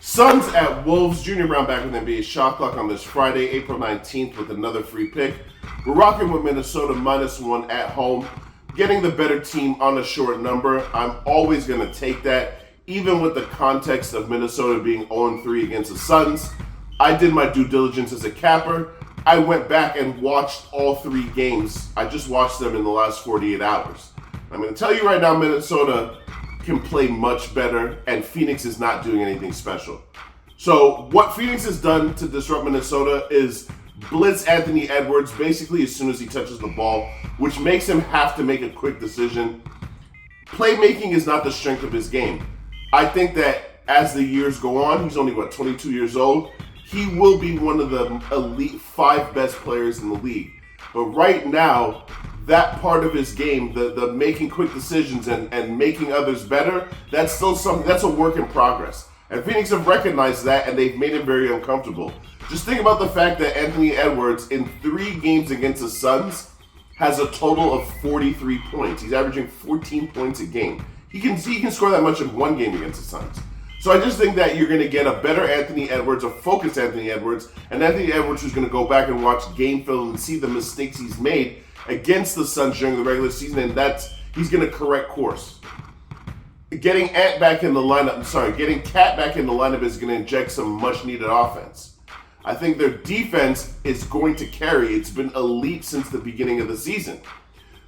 Suns at Wolves. Junior Brown back with NBA Shot Clock on this Friday, April 19th with another free pick. We're rocking with Minnesota -1 at home. Getting the better team on a short number. I'm always going to take that, even with the context of Minnesota being 0-3 against the Suns. I did my due diligence as a capper. I went back and watched all three games. I just watched them in the last 48 hours. I'm going to tell you right now, Minnesota can play much better, and Phoenix is not doing anything special. So what Phoenix has done to disrupt Minnesota is blitz Anthony Edwards basically as soon as he touches the ball, which makes him have to make a quick decision. Playmaking is not the strength of his game. I think that as the years go on, he's only, 22 years old, he will be one of the elite 5 best players in the league. But right now, that part of his game, the making quick decisions and making others better, that's still something, that's a work in progress. And Phoenix have recognized that, and they've made him very uncomfortable. Just think about the fact that Anthony Edwards, in 3 games against the Suns, has a total of 43 points. He's averaging 14 points a game. He can score that much in 1 game against the Suns. So I just think that you're going to get a better Anthony Edwards, a focused Anthony Edwards, and Anthony Edwards who's going to go back and watch game film and see the mistakes he's made against the Suns during the regular season, and he's going to correct course. Getting Cat back in the lineup is going to inject some much-needed offense. I think their defense is going to carry. It's been elite since the beginning of the season.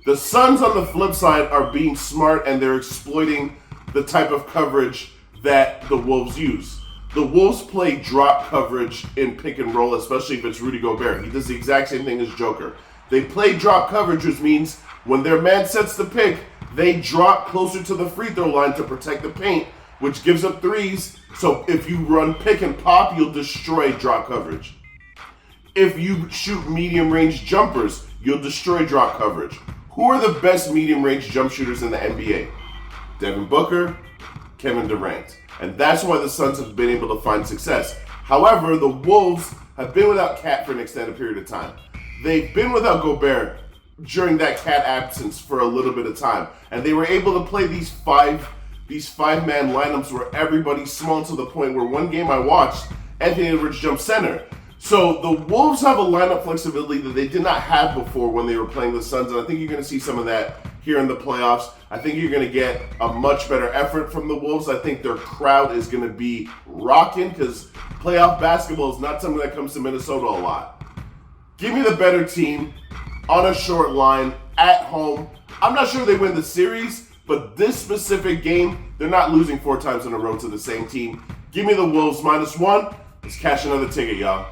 The Suns, on the flip side, are being smart, and they're exploiting the type of coverage that the Wolves use. The Wolves play drop coverage in pick and roll, especially if it's Rudy Gobert. He does the exact same thing as Joker. They play drop coverage, which means when their man sets the pick, they drop closer to the free throw line to protect the paint, which gives up threes. So if you run pick and pop, you'll destroy drop coverage. If you shoot medium range jumpers, you'll destroy drop coverage. Who are the best medium range jump shooters in the NBA? Devin Booker, Kevin Durant. And that's why the Suns have been able to find success. However, the Wolves have been without Cat for an extended period of time. They've been without Gobert during that Cat absence for a little bit of time. And they were able to play these five-man lineups where everybody's small to the point where one game I watched, Anthony Edwards jumped center. So the Wolves have a lineup flexibility that they did not have before when they were playing the Suns, and I think you're going to see some of that here in the playoffs. I think you're going to get a much better effort from the Wolves. I think their crowd is going to be rocking because playoff basketball is not something that comes to Minnesota a lot. Give me the better team on a short line at home. I'm not sure they win the series, but this specific game, they're not losing 4 times in a row to the same team. Give me the Wolves -1. Let's cash another ticket, y'all.